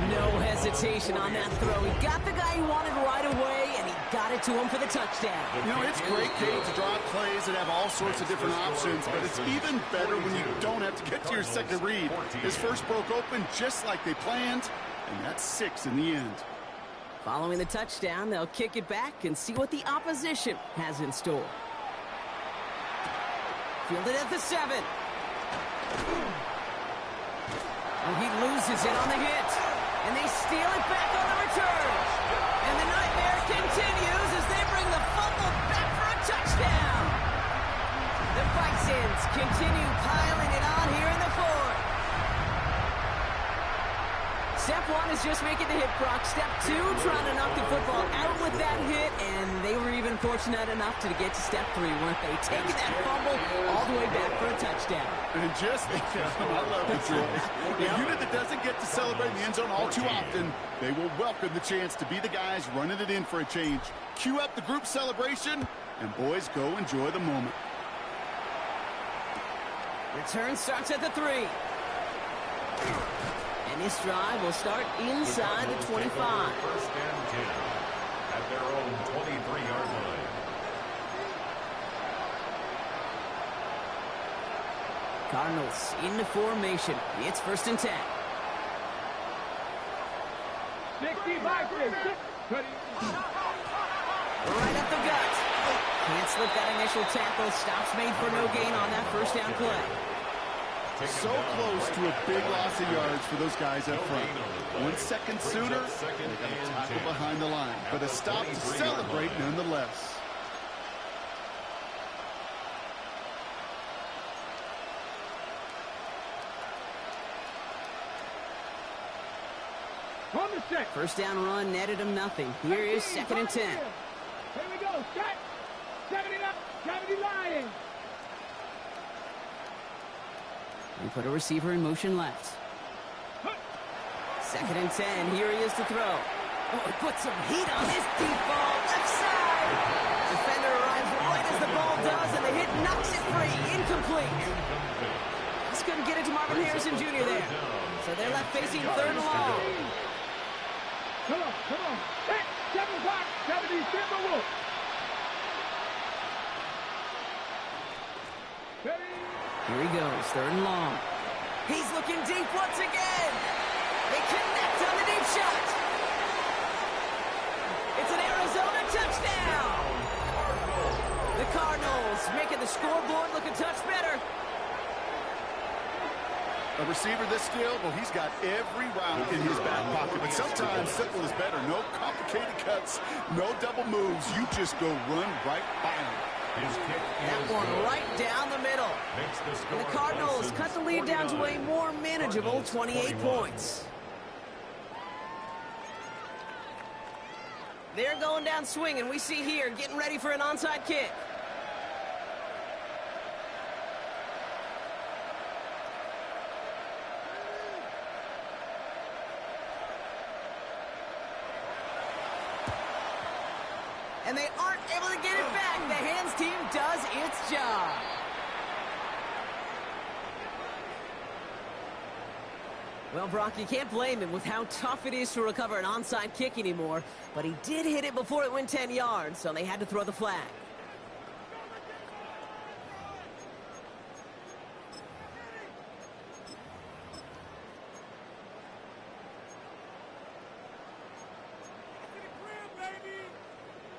No hesitation on that throw. He got the guy he wanted right away, and he got it to him for the touchdown. You know, it's great, Kate, to draw plays and have all sorts of different options, but it's even better when you don't have to get to your second read. His first broke open just like they planned, and that's 6 in the end. Following the touchdown, they'll kick it back and see what the opposition has in store. Fielded at the 7. Oh, he loses it on the hit. And they steal it back on the return. And the nightmare continues as they bring the fumble back for a touchdown. The Bisons continue piling it on here in the 4th. Step 1 is just making the hit, Brock. Step 2, trying to knock the football out with that hit, and they were even fortunate enough to get to step 3, weren't they? Taking that fumble all the way back for a touchdown. And just, I love the drills. A unit that doesn't get to celebrate in the end zone all too often, they will welcome the chance to be the guys running it in for a change. Cue up the group celebration, and boys, go enjoy the moment. Return starts at the 3. And this drive will start inside the 25. 1st and 10 at their own 23-yard line. Cardinals into formation. It's 1st and 10. 60 Vikings. Ready. Right up the gut. Can't slip that initial tackle. Stops made for no gain on that first down play. So close to a big loss of yards for those guys up front. 1 second sooner, they got a tackle behind the line. But a stop to celebrate nonetheless. On the set. First down run netted him nothing. Here is 2nd and 10. Here we go. Set. 70 up. 70 line. We put a receiver in motion left. 2nd and 10. Here he is to throw. Oh, he put some heat on this deep ball. Left side. Defender arrives right as the ball does, and the hit knocks it free. Incomplete. Just couldn't get it to Marvin Harrison Jr. there. So they're left facing 3rd and long. Come on, come on. Set. 7 o'clock. 70 Timberwolves. Ready. Here he goes, 3rd and long. He's looking deep once again. They connect on the deep shot. It's an Arizona touchdown. The Cardinals making the scoreboard look a touch better. A receiver this skilled, well, he's got every route in his back pocket. But sometimes simple is better. No complicated cuts, no double moves. You just go run right by him. That one right down the middle. And the Cardinals cut the lead down to a more manageable 28 points. They're going down swinging. We see here getting ready for an onside kick. And they aren't able to get it back. The hands team does its job. Well, Brock, you can't blame him with how tough it is to recover an onside kick anymore. But he did hit it before it went 10 yards, so they had to throw the flag.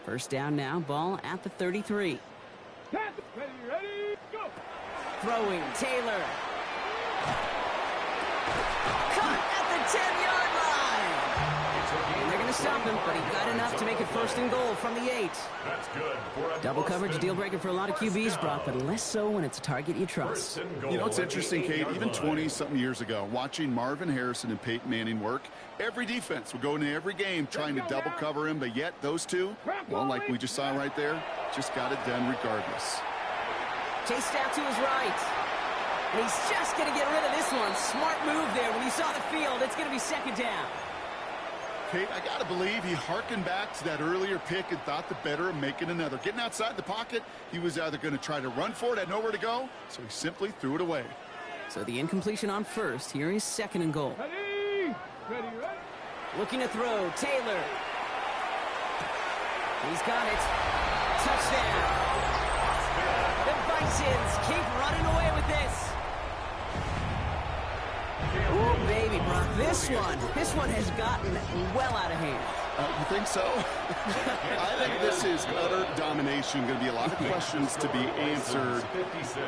First down now, ball at the 33. Ready, ready, go. Throwing, Taylor. Caught at the 10-yard line. And they're going to stop him, but he got enough to make it 1st and goal from the 8. That's good for a Double coverage deal breaker for a lot of QBs, Brock, but less so when it's a target you trust. You know, it's interesting, Kate, even 20-something years ago, watching Marvin Harrison and Peyton Manning work, every defense would go into every game trying to double cover him, but yet those two, well, like we just saw right there, just got it done regardless. Chased out to his right. And he's just going to get rid of this one. Smart move there. When he saw the field, it's going to be 2nd down. Kate, I got to believe he hearkened back to that earlier pick and thought the better of making another. Getting outside the pocket, he was either going to try to run for it, had nowhere to go, so he simply threw it away. So the incompletion on 1st. Here is 2nd and goal. Ready, ready, ready. Looking to throw, Taylor. He's got it. Touchdown. The Bisons keep running away with this. Ooh, baby, Brock, this one has gotten well out of hand. You think so? I think this is utter domination. Going to be a lot of questions to be answered.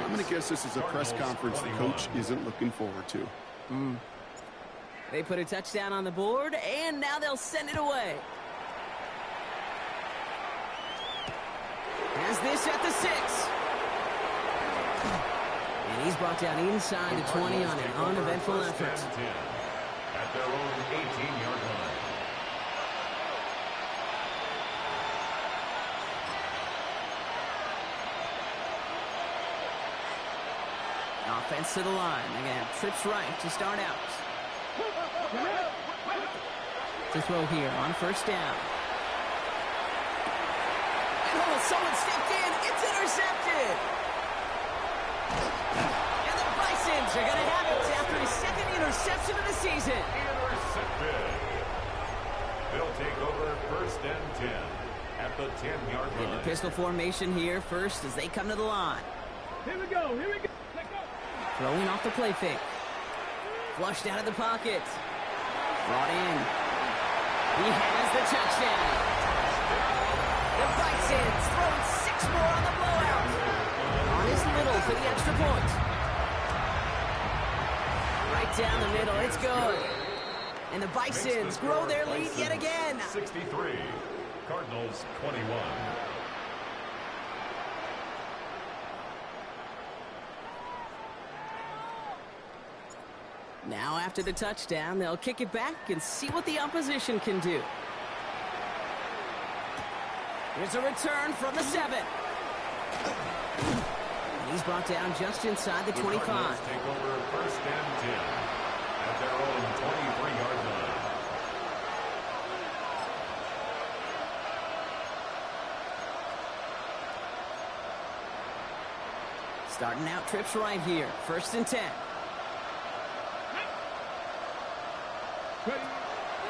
I'm going to guess this is a press conference the coach isn't looking forward to. They put a touchdown on the board, and now they'll send it away. Has this at the 6. And he's brought down inside the 20 on an uneventful effort. At their own 18-yard line. Offense to the line. Again, trips right to start out. To throw here on 1st down. And someone stepped in. It's intercepted. And the Bisons are going to have it after his 2nd interception of the season. Intercepted. They'll take over 1st and 10 at the 10-yard line. In the pistol formation here first as they come to the line. Here we go, here we go. Let's go. Throwing off the play fake. Flushed out of the pocket. Brought in. He has the touchdown. The Bisons throwing 6 more on the blowout. On his middle for the extra point. Right down the middle, it's good. And the Bisons grow their lead yet again. 63, Cardinals 21. Now after the touchdown, they'll kick it back and see what the opposition can do. Here's a return from the 7. And he's brought down just inside the 25. Cardinals take over 1st and 10 at their own 23-yard line. Starting out trips right here. 1st and 10.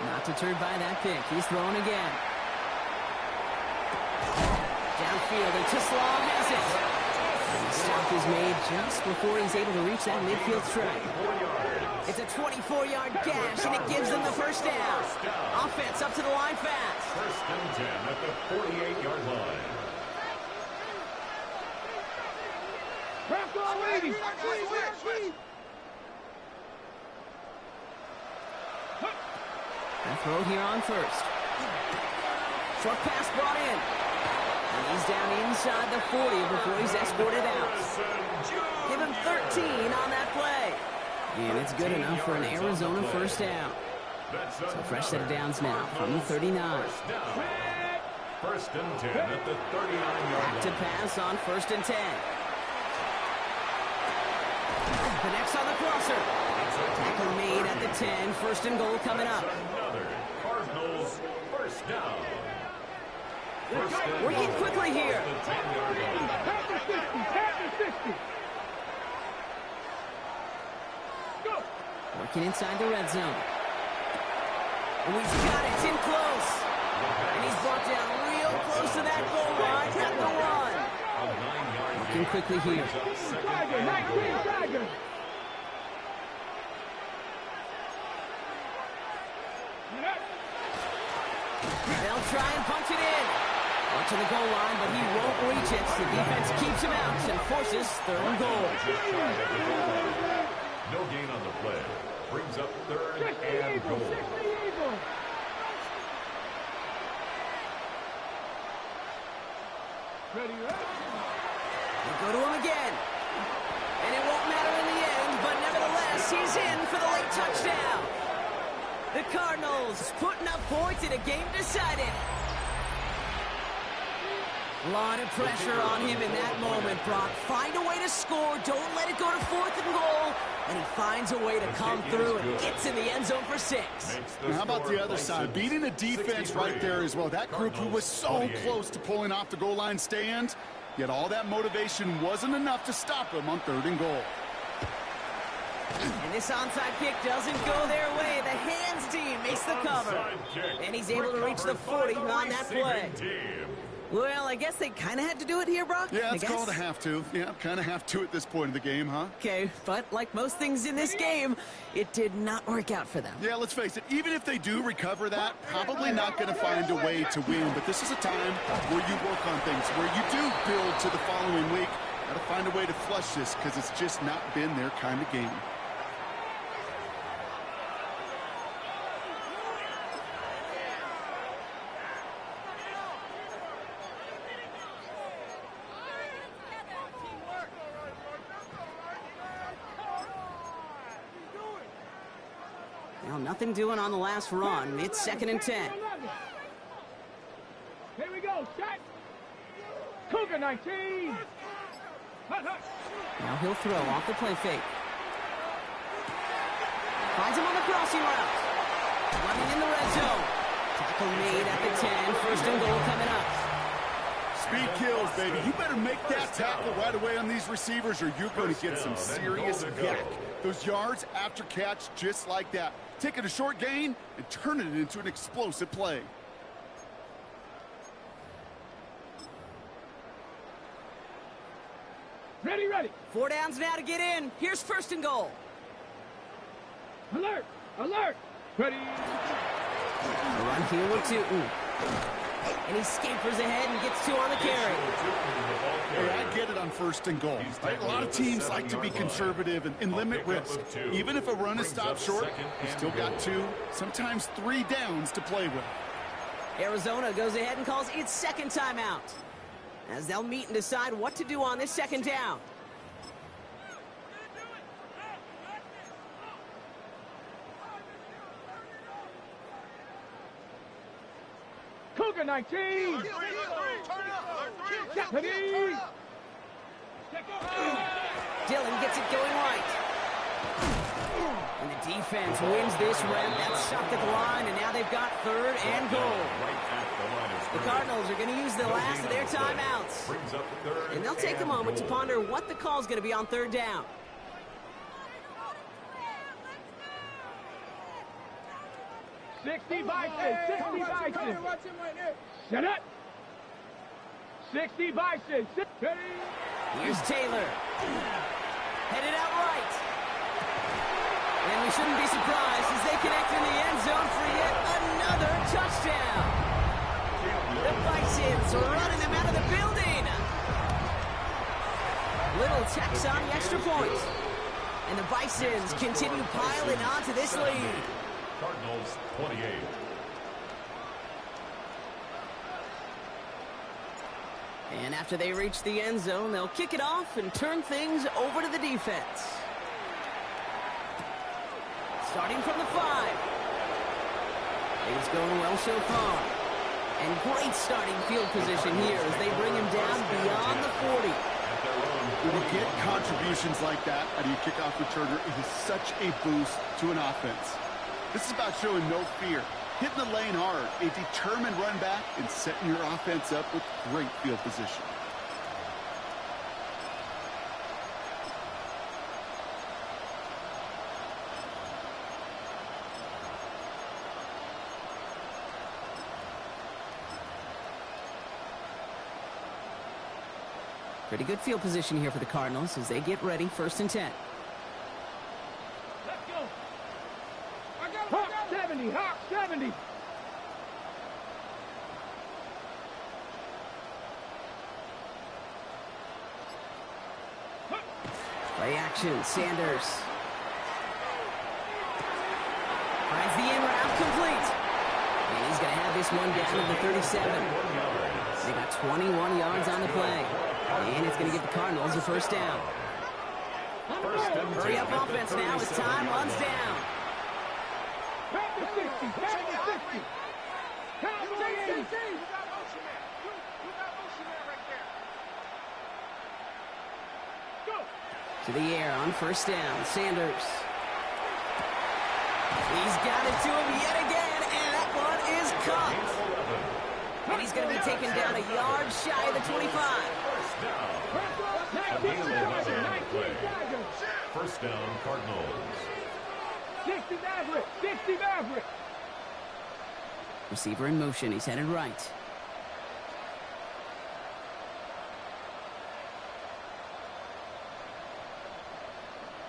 Not deterred by that pick. He's throwing again. Downfield, and Tislau has it. And the stop is made just before he's able to reach that midfield strike. It's a 24-yard gash, and it gives them the 1st down. Offense up to the line fast. 1st and 10 at the 48-yard line. And throw here on 1st. Short pass brought in. And he's down inside the 40 before he's escorted out. Give him 13 on that play. And it's good enough for an Arizona 1st down. So fresh set of downs now from the 39. 1st and 10 at the 39-yard line. To pass on 1st and 10. Connects on the crosser. Tackle made at the 10. 1st and goal coming up. Another Cardinals 1st down. Working quickly here. Working inside the red zone. And he's got it in close. And he's brought down real close to that goal line at the 1. Working quickly here. They'll try and punch it in. Up to the goal line, but he won't reach it. The defense keeps him out and forces 3rd and goal. No gain on the play. Brings up 3rd and goal. They'll go to him again. And it won't matter in the end, but nevertheless, he's in for the late touchdown. The Cardinals putting up points in a game decided. A lot of pressure on him in that moment, Brock. Find a way to score. Don't let it go to 4th and goal. And he finds a way to come through and gets in the end zone for 6. Now, how about the other side? Beating the defense right there as well. That group who was so close to pulling off the goal line stand, yet all that motivation wasn't enough to stop them on 3rd and goal. And this onside kick doesn't go their way. The hands team makes the cover. And he's able to reach the 40 on that play. Well, I guess they kind of had to do it here, Brock. Yeah, it's called a have to. Yeah, kind of have to at this point in the game, huh? Okay, but like most things in this game, it did not work out for them. Yeah, let's face it. Even if they do recover that, probably not going to find a way to win. But this is a time where you work on things, where you do build to the following week. Got to find a way to flush this because it's just not been their kind of game. Well, nothing doing on the last run. It's 2nd and 10. Here we go. Set. Cougar 19. Now he'll throw off the play fake. Finds him on the crossing route. Running in the red zone. Tackle made at the 10. 1st and goal coming up. Speed kills, baby. You better make that tackle right away on these receivers or you're going to get some serious yak. Those yards after catch just like that. Take it a short gain and turn it into an explosive play. Ready, ready. 4 downs now to get in. Here's 1st and goal. Alert, alert. Ready. A run here with Tootin. And he scampers ahead and gets 2 on the carry. Hey, I get it on 1st and goal. Right? A lot of teams like to be conservative and limit risk. Even if a run is stopped short, you still got 2, sometimes 3 downs to play with. Arizona goes ahead and calls its 2nd timeout, as they'll meet and decide what to do on this 2nd down. Cougar 19. Deputy. Dillon gets it going right. And the defense wins this rep. That's stopped at the line, and now they've got 3rd and goal. The Cardinals are going to use the last of their timeouts. And they'll take a moment to ponder what the call is going to be on 3rd down. Sixty Bisons. 60 Bisons. Set up. 60 Bisons. Here's Taylor. Headed out right. And we shouldn't be surprised as they connect in the end zone for yet another touchdown. The Bisons are running them out of the building. Little checks on the extra point. And the Bisons continue piling onto this lead. Cardinals 28. And after they reach the end zone, they'll kick it off and turn things over to the defense. Starting from the 5. Things going well so far. And great starting field position here as they bring him down beyond the 40. When you get contributions like that out of your kickoff returner, it is such a boost to an offense. This is about showing no fear, hitting the lane hard, a determined run back, and setting your offense up with great field position. Pretty good field position here for the Cardinals as they get ready, 1st and 10. Let's go. Hawk 70. Hawk 70. Play action, Sanders. Finds the in route complete. And he's going to have this one down to the 37. They got 21 yards on the play. And it's going to give the Cardinals a 1st down. Hurry up offense now as time runs down. Back to 60. Back to 60. Cowboy 80. To the air on 1st down, Sanders. He's got it to him yet again, and that one is caught. And he's going to be taken down a yard shy of the 25. 1st down, Cardinals. 60 Maverick. 60 Maverick. Receiver in motion. He's headed right.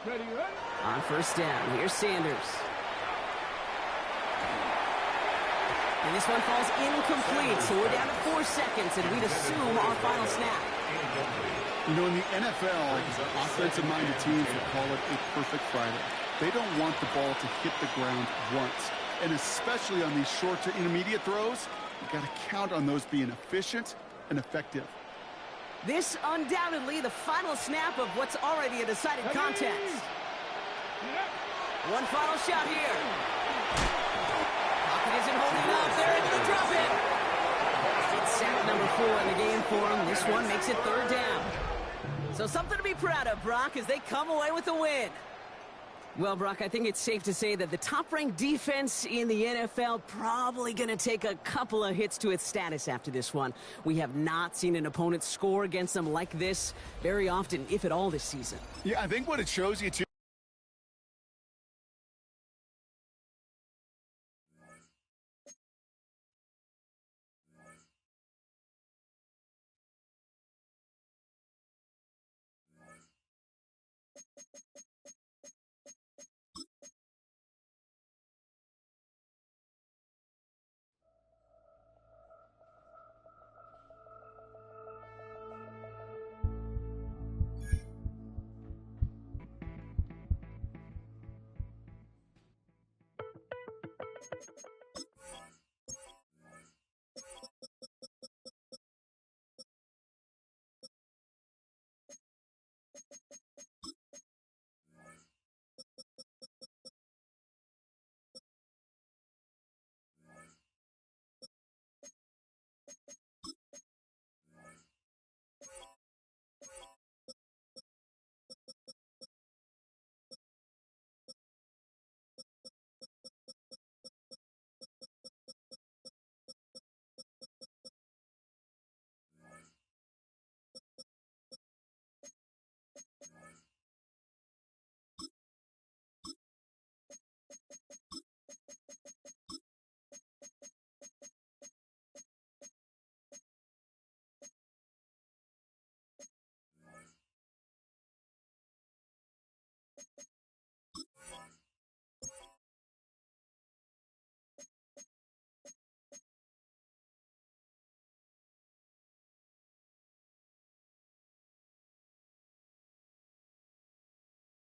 Ready, ready. On 1st down, here's Sanders. And this one falls incomplete, so we're down to 4 seconds, and we'd assume our final snap. You know, in the NFL, offensive-minded teams will call it a perfect Friday. They don't want the ball to hit the ground once. And especially on these short to intermediate throws, you got to count on those being efficient and effective. This undoubtedly the final snap of what's already a decided contest. One final shot here. Pocket isn't holding up. They're able to drop it. It's sack number 4 in the game for them. This one makes it 3rd down. So something to be proud of, Brock, as they come away with a win. Well, Brock, I think it's safe to say that the top-ranked defense in the NFL probably going to take a couple of hits to its status after this one. We have not seen an opponent score against them like this very often, if at all, this season. Yeah, I think what it shows you, too, it.